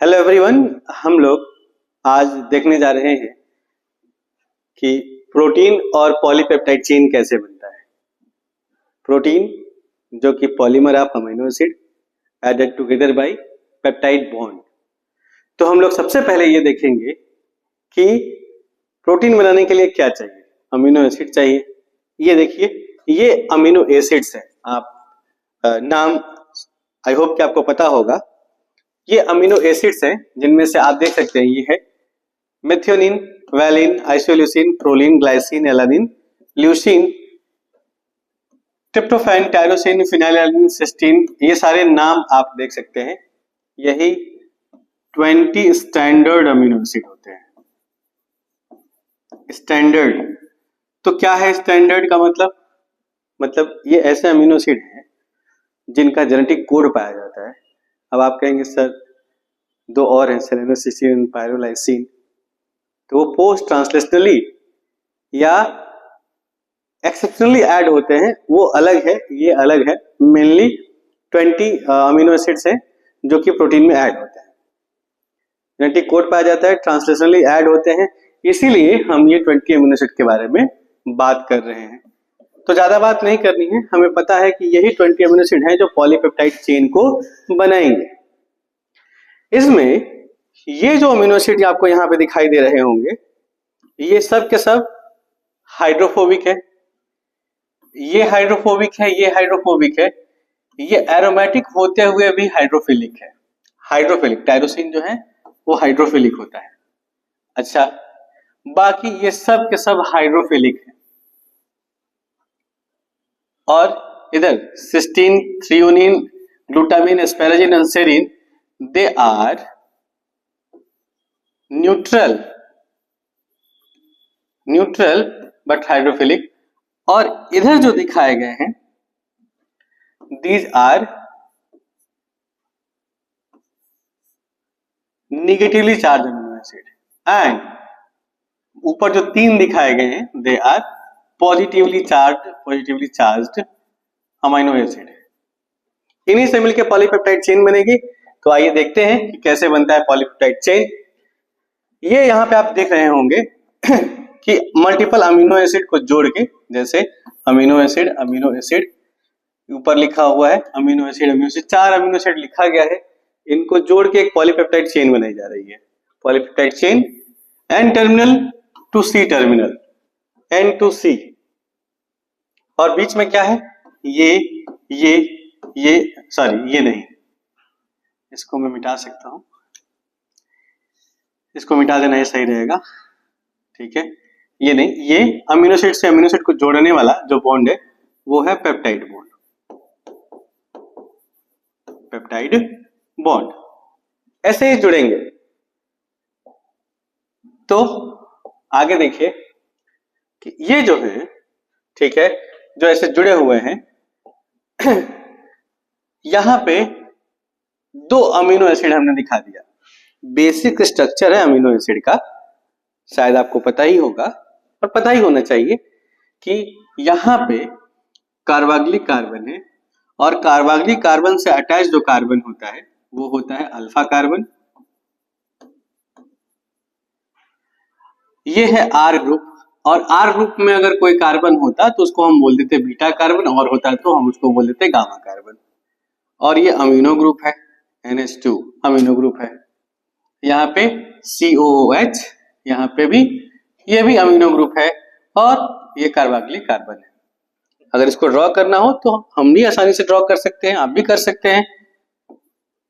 Hello everyone. हम लोग आज देखने जा रहे हैं कि प्रोटीन और पॉलीपेप्टाइड चेन कैसे बनता है। प्रोटीन जो कि polymer of amino acid added together by peptide bond. तो हम लोग सबसे पहले ये देखेंगे कि प्रोटीन बनाने के लिए क्या चाहिए। अमीनो एसिड चाहिए। ये देखिए, ये अमीनो एसिड्स है। आप नाम आई होप कि आपको पता होगा। ये अमीनो एसिड्स हैं जिनमें से आप देख सकते हैं ये है methionine, valine, isoleucine, proline, glycine, alanine, leucine, tryptophan, tyrosine, phenylalanine, cysteine. ये सारे नाम आप देख सकते हैं। यही 20 स्टैंडर्ड अमीनो एसिड होते हैं। स्टैंडर्ड तो क्या है? स्टैंडर्ड का मतलब ये ऐसे अमीनो एसिड हैं जिनका जेनेटिक कोड पाया जाता है। अब आप कहेंगे सर दो और हैं, सेलेनोसिस्टीन, पायरोलाइसिन, तो वो पोस्ट ट्रांसलेशनली या एक्सेप्शनली ऐड होते हैं, वो अलग है, ये अलग है। मेनली 20 अमीनो एसिड्स हैं जो कि प्रोटीन में ऐड होते हैं। जेनेटिक कोड पाया जाता है, ट्रांसलेशनली ऐड होते हैं, इसीलिए हम ये 20 अमीनो एसिड के बारे में बात कर रहे हैं। तो ज्यादा बात नहीं करनी है, हमें पता है कि यही 20 अमीनो एसिड हैं जो पॉलीपेप्टाइड चेन को बनाएंगे। इसमें ये जो अमीनो एसिड आपको यहाँ पे दिखाई दे रहे होंगे, ये सब के सब हाइड्रोफोबिक है। ये हाइड्रोफोबिक है, ये हाइड्रोफोबिक है। ये एरोमेटिक होते हुए भी हाइड्रोफिलिक है। हाइड्रोफिलिक टायरोसिन जो है वो हाइड्रोफिलिक होता है। अच्छा, बाकी ये सब के सब हाइड्रोफिलिक है। और इधर सिस्टीन, थ्रियोनिन, ग्लूटामिन, एस्पेराजिन और serine, they are neutral but hydrophilic. और इधर जो दिखाए गए हैं these are negatively charge amino acid and ऊपर जो तीन दिखाए गए हैं they are positively charged amino acid. इन्हीं से मिलकर पॉलीपेप्टाइड चेन बनेगी। तो आइए देखते हैं कि कैसे बनता है पॉलीपेप्टाइड चेन। ये यहाँ पे आप देख रहे होंगे कि मल्टीपल अमीनो एसिड को जोड़ के, जैसे अमीनो एसिड ऊपर लिखा हुआ है, अमीनो एसिड 4 अमीनो एसिड लिखा गया है। इनको जोड़ के एक पॉलीपेप्टाइड चेन बनाई जा रही है। Polypeptide chain N terminal to C terminal, N to C. और बीच में क्या है? ये सॉरी, ये नहीं, इसको मैं मिटा सकता हूं। इसको मिटा देना ही सही रहेगा। ठीक है, ये नहीं, ये अमीनो एसिड से अमीनो एसिड को जोड़ने वाला जो बॉन्ड है वो है पेप्टाइड बॉन्ड। पेप्टाइड बॉन्ड ऐसे ही जुड़ेंगे। तो आगे देखिए कि ये जो है, ठीक है, जो ऐसे जुड़े हुए हैं यहां पे 2 अमीनो एसिड हमने दिखा दिया। बेसिक स्ट्रक्चर है अमीनो एसिड का, शायद आपको पता ही होगा और पता ही होना चाहिए कि यहां पे कार्बोक्सिलिक कार्बन है और कार्बोक्सिलिक कार्बन से अटैच जो कार्बन होता है वो होता है अल्फा कार्बन। ये है आर ग्रुप, और आर ग्रुप में अगर कोई कार्बन होता तो उसको हम बोल देते बीटा कार्बन, और होता तो हम उसको बोल देते गामा कार्बन। और ये अमीनो ग्रुप है, NH2 अमीनो ग्रुप है। यहाँ पे COOH, यहाँ पे भी ये भी अमीनो ग्रुप है, और ये कार्बोक्सिलिक कार्बन है। अगर इसको ड्रॉ करना हो तो हम भी आसानी से ड्रॉ कर सकते हैं, आप भी कर सकते हैं।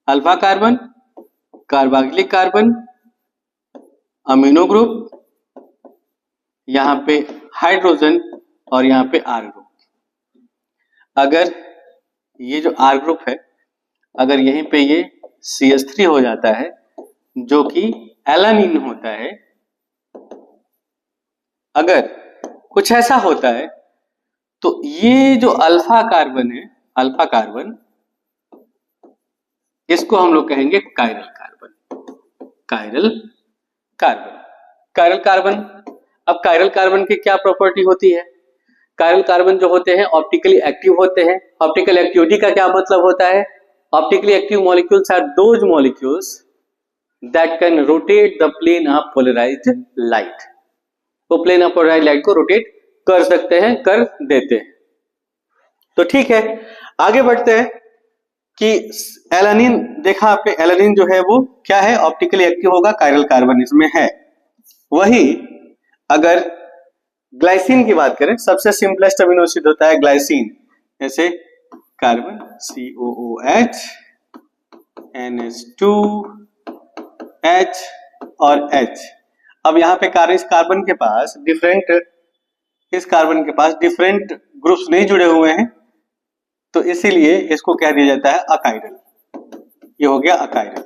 Alpha carbon, carboxylic carbon, amino group, यहाँ पे हाइड्रोजन, और यहाँ पे आर ग्रुप। अगर ये जो आर ग्रुप है, अगर यहीं पे ये CH3 हो जाता है जो कि एलानिन होता है, अगर कुछ ऐसा होता है तो ये जो अल्फा कार्बन है, अल्फा कार्बन, इसको हम लोग कहेंगे chiral carbon. Chiral carbon, chiral carbon. अब कायरल कार्बन की क्या प्रॉपर्टी होती है? कायरल कार्बन जो होते हैं ऑप्टिकली एक्टिव होते हैं। ऑप्टिकल एक्टिविटी का क्या मतलब होता है? Optically active molecules are those molecules that can rotate the plane of polarized light, वो प्लेन ऑफ पोलराइज्ड लाइट को रोटेट कर सकते हैं, कर देते हैं। तो ठीक है, आगे बढ़ते हैं कि एलानिन देखा आपने, एलानिन जो है वो क्या है, ऑप्टिकली एक्टिव होगा, कायरल कार्बन इसमें है। वही अगर ग्लाइसिन की बात करें, सबसे सिंपलेस्ट अमीनो एसिड होता है ग्लाइसिन, जैसे कार्बन COOH NH2 H और H। अब यहाँ पे इस कार्बन के पास डिफरेंट ग्रुप्स नहीं जुड़े हुए हैं, तो इसीलिए इसको कह दिया जाता है अकाइरल। ये हो गया अकाइरल।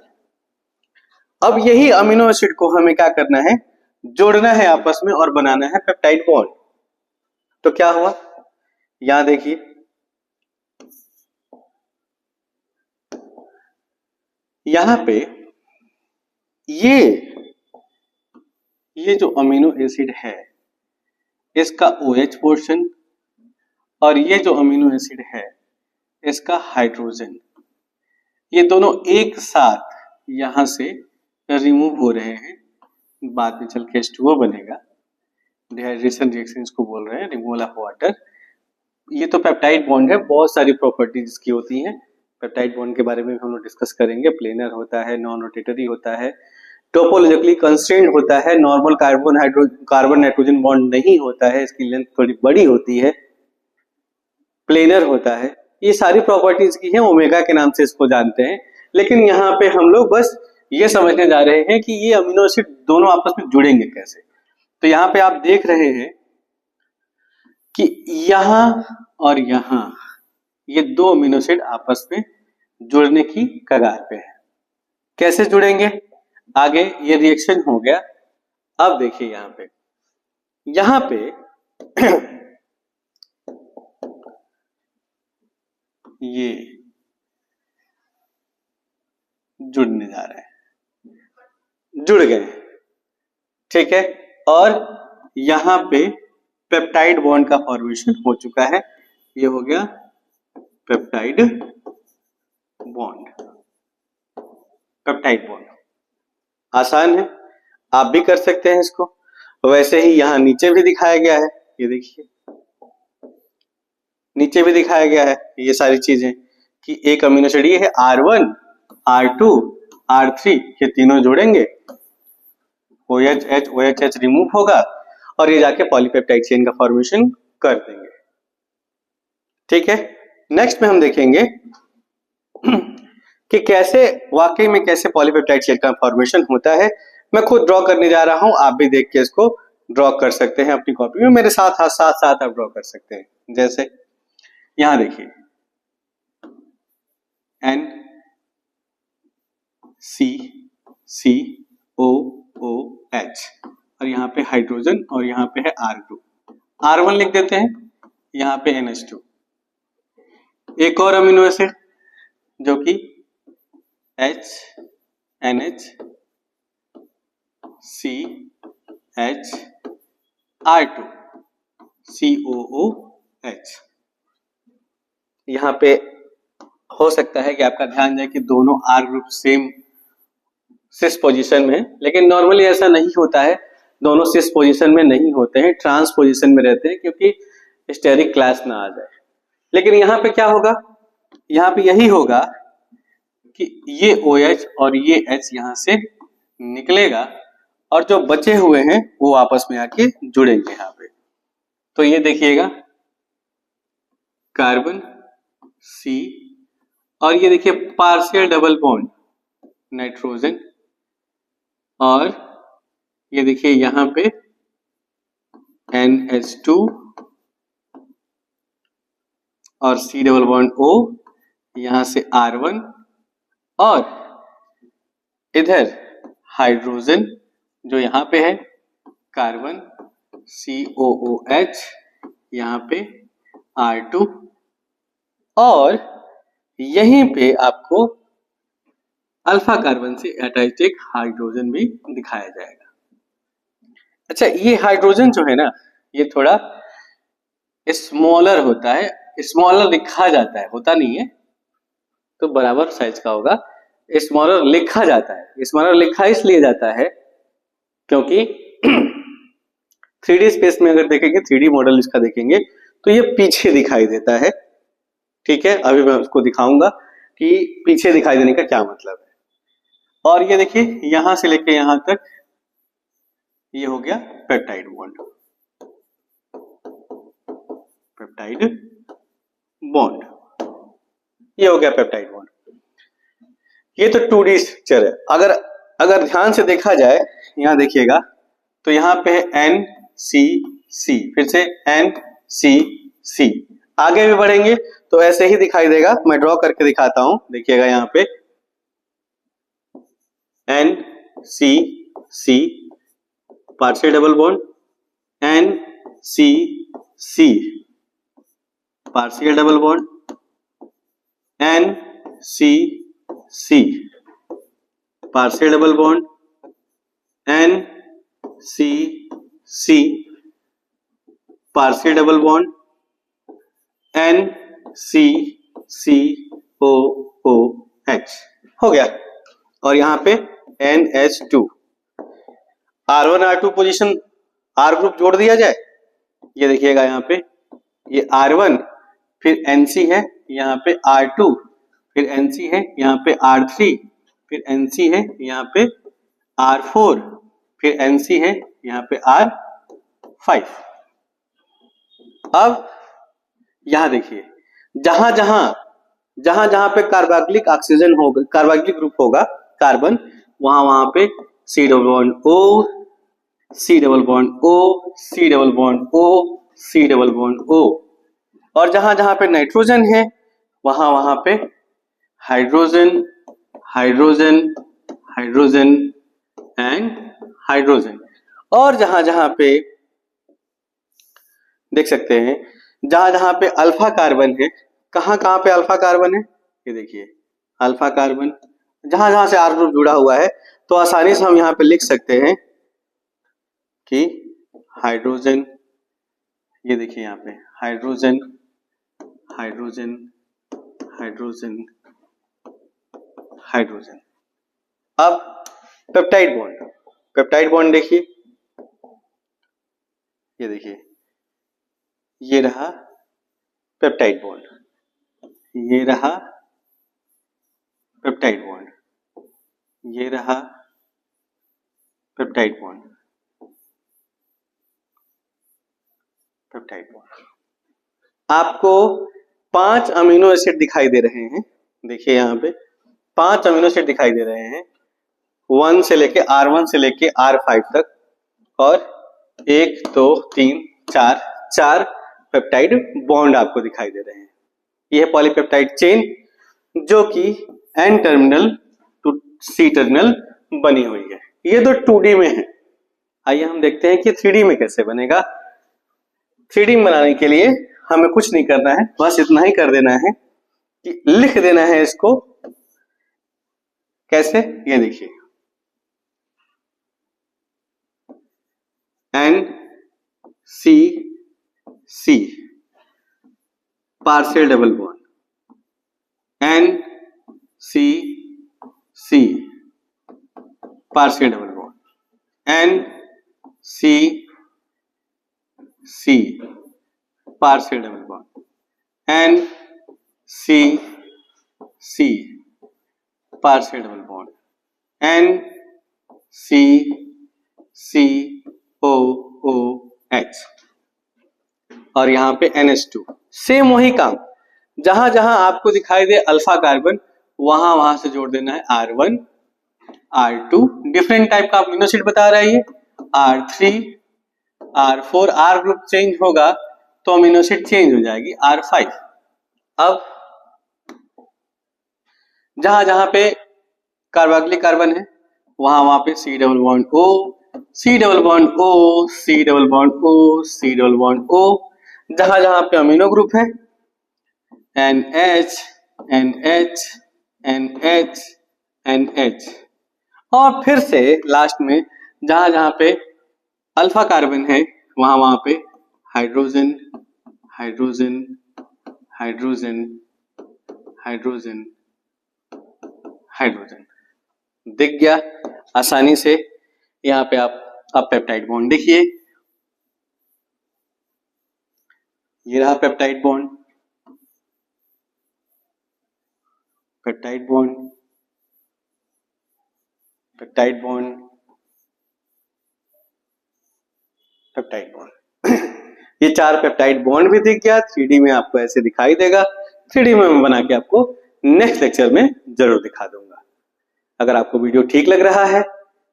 अब यही अमीनो एसिड को हमें क्या करना है, जोड़ना है आपस में और बनाना है पेप्टाइड बॉन्ड। तो क्या हुआ, यहां देखिए, यहां पे ये जो अमीनो एसिड है इसका OH पोर्शन और ये जो अमीनो एसिड है इसका हाइड्रोजन, ये दोनों एक साथ यहां से रिमूव हो रहे हैं। बाद में चल के H2O बनेगा, डिहाइड्रेशन रिएक्शन इसको बोल रहे हैं, रिमूवल ऑफ वाटर। ये तो पेप्टाइड बॉन्ड है, बहुत सारी प्रॉपर्टीज इसकी होती हैं। पेप्टाइड बॉन्ड के बारे में हम लोग डिस्कस करेंगे। प्लेनर होता है, नॉन रोटेटरी होता है, टोपोलॉजिकली कंस्ट्रेंट होता है, नॉर्मल कार्बन नाइट्रोजन बॉन्ड नहीं होता है, इसकी लेंथ थोड़ी बड़ी होती है, प्लेनर होता है। ये सारी प्रॉपर्टीज की है, ओमेगा के नाम से इसको जानते हैं। लेकिन यहाँ पे हम लोग बस ये समझने जा रहे हैं कि ये अमीनो एसिड दोनों आपस में जुड़ेंगे कैसे। तो यहाँ पे आप देख रहे हैं कि यहां और यहां ये दो अमीनो एसिड आपस में जुड़ने की कगार पे है। कैसे जुड़ेंगे, आगे ये रिएक्शन हो गया। अब देखिए यहां पे ये जुड़ने जा रहे हैं, जुड़ गए, ठीक है। और यहां पे पेप्टाइड बॉन्ड का फॉर्मेशन हो चुका है, ये हो गया पेप्टाइड बॉन्ड। पेप्टाइड बॉन्ड आसान है, आप भी कर सकते हैं इसको। वैसे ही यहां नीचे भी दिखाया गया है, ये देखिए नीचे भी दिखाया गया है ये सारी चीजें कि एक अमीनो एसिड ये है R1 R2 R3, ये तीनों जोड़ेंगे, OH रिमूव होगा और ये जाके पॉलीपेप्टाइड चेन का फॉर्मेशन कर देंगे, ठीक है। नेक्स्ट में हम देखेंगे कि कैसे वाकई में कैसे पॉलीपेप्टाइड चेन का फॉर्मेशन होता है। मैं खुद ड्रॉ करने जा रहा हूं, आप भी देख के इसको ड्रॉ कर सकते हैं अपनी कॉपी में, मेरे साथ साथ आप ड्रॉ कर सकते हैं। जैसे यहां देखिए NCCOOH और यहाँ पे हाइड्रोजन और यहाँ पे है R2, R1 लिख देते हैं, यहाँ पे NH2। एक और अमीनो एसिड जो कि HNHCHR2 COOH। यहाँ पे हो सकता है कि आपका ध्यान जाए कि दोनों R ग्रुप सेम सिस पोजीशन में है, लेकिन नॉर्मली ऐसा नहीं होता है, दोनों सिस पोजीशन में नहीं होते हैं, ट्रांस पोजीशन में रहते हैं क्योंकि स्टेरिक क्लास ना आ जाए। लेकिन यहाँ पे क्या होगा, यहाँ पे यही होगा कि ये OH और ये H यहाँ से निकलेगा और जो बचे हुए हैं वो आपस में आके जुड़ेंगे यहाँ पे। तो ये देखिएगा कार्बन C और ये देखिए पार्शियल डबल बॉन्ड नाइट्रोजन, और ये देखिए यहाँ पे NH2 और C डबल बॉन्ड O, यहां से R1 और इधर हाइड्रोजन जो यहाँ पे है कार्बन COOH, यहाँ पे R2 और यहीं पे आपको अल्फा कार्बन से अटैच्ड एक हाइड्रोजन भी दिखाया जाएगा। अच्छा, ये हाइड्रोजन जो है ना, ये थोड़ा स्मॉलर होता है, स्मॉलर लिखा जाता है, होता नहीं है, तो बराबर साइज का होगा। स्मॉलर लिखा जाता है। स्मॉलर लिखा इसलिए जाता है क्योंकि 3D स्पेस में अगर देखेंगे, 3D मॉडल इसका देखेंगे तो ये पीछे दिखाई देता है। ठीक है, अभी मैं उसको दिखाऊंगा कि पीछे दिखाई देने का क्या मतलब है। और ये देखिए यहां से लेके यहां तक ये हो गया पेप्टाइड बॉन्ड, पेप्टाइड बॉन्ड, ये हो गया पेप्टाइड बॉन्ड। ये तो 2D स्ट्रक्चर है। अगर ध्यान से देखा जाए, यहां देखिएगा तो यहां पे है NCC, फिर से NCC। आगे भी बढ़ेंगे तो ऐसे ही दिखाई देगा। मैं ड्रॉ करके दिखाता हूं, देखिएगा यहां पे NCC partial double bond, NCC partial double bond, NCC partial double bond, NCC partial double bond, NCCOOH हो गया। और यहां पे NH2, R1 R2 position, R group जोड़ दिया जाए। ये देखिएगा यहाँ पे ये R1, फिर NC है, यहाँ पे R2, फिर NC है, यहाँ पे R3, फिर NC है, यहाँ पे R4, फिर NC है, यहाँ पे R5। अब यहां देखिए जहां जहां पे कार्बोक्सिलिक ऑक्सीजन होगा, कार्बोक्सिलिक ग्रुप होगा कार्बन, वहां पे C double bond O, C double bond O, C double bond O, C double bond O। और जहां पे नाइट्रोजन है वहां पे hydrogen, hydrogen, hydrogen and hydrogen. और जहां पे देख सकते हैं, जहां पे अल्फा कार्बन है, कहां पे अल्फा कार्बन है, ये देखिए अल्फा कार्बन, जहां से R ग्रुप जुड़ा हुआ है, तो आसानी से हम यहाँ पे लिख सकते हैं कि हाइड्रोजन, ये देखिए यहाँ पे हाइड्रोजन, हाइड्रोजन, हाइड्रोजन, हाइड्रोजन। अब पेप्टाइड बॉन्ड, पेप्टाइड बॉन्ड देखिए, ये देखिए ये रहा पेप्टाइड बॉन्ड, ये रहा पेप्टाइड बॉन्ड, ये रहा पेप्टाइड बॉन्ड, पेप्टाइड बॉन्ड। आपको 5 अमीनो एसिड दिखाई दे रहे हैं। देखिए यहाँ पे 5 अमीनो एसिड दिखाई दे रहे हैं, 1 से लेके R1 से लेके R5 तक, और 1 2 3 4 पेप्टाइड बॉन्ड आपको दिखाई दे रहे हैं। यह पॉलीपेप्टाइड चेन जो कि N terminal to C terminal बनी हुई है। ये तो 2D में है। आइए हम देखते हैं कि 3D में कैसे बनेगा। 3D में बनाने के लिए हमें कुछ नहीं करना है, बस इतना ही कर देना है कि लिख देना है इसको। कैसे, ये देखिए NCC partial double bond, NCC partial double bond, NCC partial double bond, NCC partial double bond, NCCOOH, और यहाँ पे NH2। सेम वही काम, जहां जहां आपको दिखाई दे अल्फा कार्बन, वहां से जोड़ देना है R1 R2। डिफरेंट टाइप का अमीनो एसिड बता रहा है ये, R3 R4, R group change होगा तो अमीनो एसिड चेंज हो जाएगी R5। अब जहां जहां पे कार्बोक्सिलिक कार्बन है वहां पे C double bond O, C double bond O, C double bond O, C double bond O। जहां जहां पे अमीनो ग्रुप है NH, NH, NH, NH। और फिर से लास्ट में जहां जहां पे अल्फा कार्बन है वहां पे hydrogen, hydrogen, hydrogen, hydrogen, hydrogen दिख गया आसानी से। यहाँ पे आप अब पेप्टाइड बॉन्ड देखिए, ये रहा peptide bond, peptide bond, peptide bond, peptide bond. ये 4 पेप्टाइड बॉन्ड भी दिख गया। 3D में आपको ऐसे दिखाई देगा। 3D में मैं बना के आपको नेक्स्ट लेक्चर में जरूर दिखा दूंगा। अगर आपको वीडियो ठीक लग रहा है,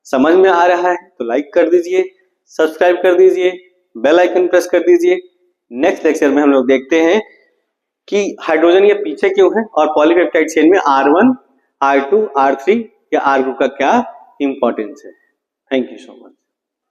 समझ में आ रहा है, तो लाइक कर दीजिए, सब्सक्राइब कर दीजिए, बेल आइकन प्रेस कर दीजिए। नेक्स्ट लेक्चर में हम लोग देखते हैं कि हाइड्रोजन ये पीछे क्यों है और पॉलीपेप्टाइड चेन में R1, R2, R3 या R ग्रुप का क्या इंपॉर्टेंस है। Thank you so much.